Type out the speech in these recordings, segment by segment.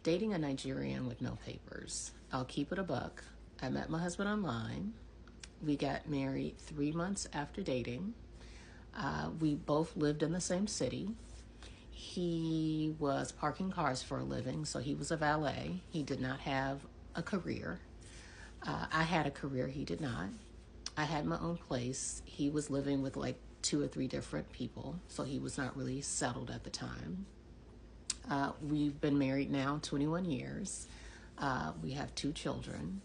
Dating a Nigerian with no papers. I'll keep it a buck. I met my husband online. We got married 3 months after dating. We both lived in the same city. He was parking cars for a living, so he was a valet. He did not have a career. I had a career, he did not. I had my own place. He was living with like 2 or 3 different people, so he was not really settled at the time. We've been married now 21 years. We have 2 children.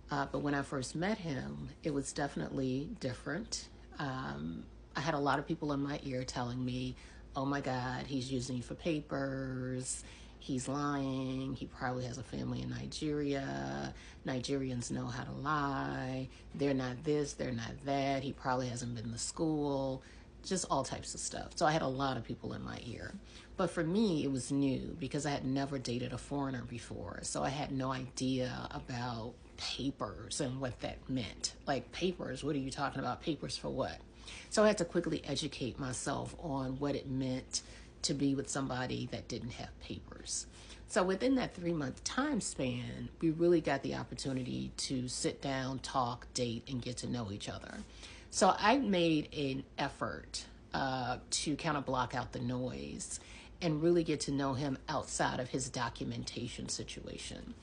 But when I first met him, it was definitely different. I had a lot of people in my ear telling me, oh my God, he's using you for papers. He's lying. He probably has a family in Nigeria. Nigerians know how to lie. They're not this, they're not that. He probably hasn't been to school. Just all types of stuff. So I had a lot of people in my ear. But for me, it was new because I had never dated a foreigner before. So I had no idea about papers and what that meant. Like, papers, what are you talking about? Papers for what? So I had to quickly educate myself on what it meant to be with somebody that didn't have papers. So within that 3-month time span, we really got the opportunity to sit down, talk, date, and get to know each other. So I made an effort to kind of block out the noise and really get to know him outside of his documentation situation.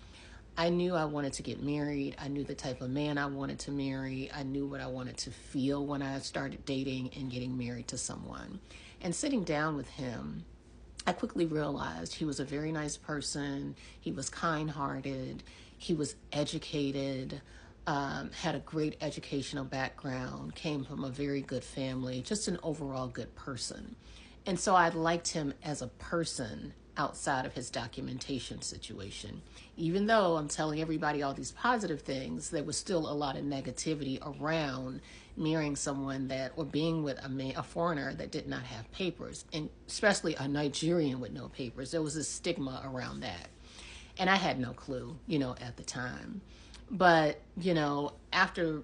I knew I wanted to get married. I knew the type of man I wanted to marry. I knew what I wanted to feel when I started dating and getting married to someone. And sitting down with him, I quickly realized he was a very nice person. He was kind-hearted. He was educated, had a great educational background, came from a very good family, just an overall good person. And so I liked him as a person outside of his documentation situation. Even though I'm telling everybody all these positive things, there was still a lot of negativity around marrying someone that, or being with a foreigner that did not have papers, and especially a Nigerian with no papers. There was a stigma around that. And I had no clue, at the time. But, after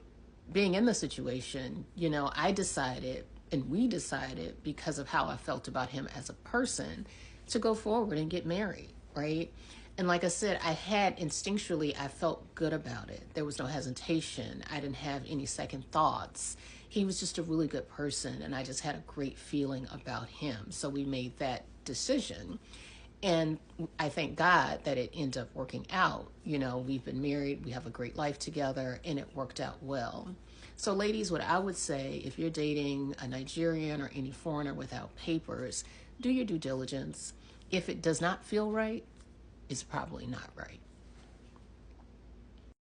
being in the situation, I decided, and we decided, because of how I felt about him as a person, to go forward and get married, right? And like I said, I felt good about it. There was no hesitation. I didn't have any second thoughts. He was just a really good person, and I just had a great feeling about him. So we made that decision. And I thank God that it ended up working out. We've been married, we have a great life together, and it worked out well. So ladies, what I would say, if you're dating a Nigerian or any foreigner without papers, do your due diligence. If it does not feel right, it's probably not right.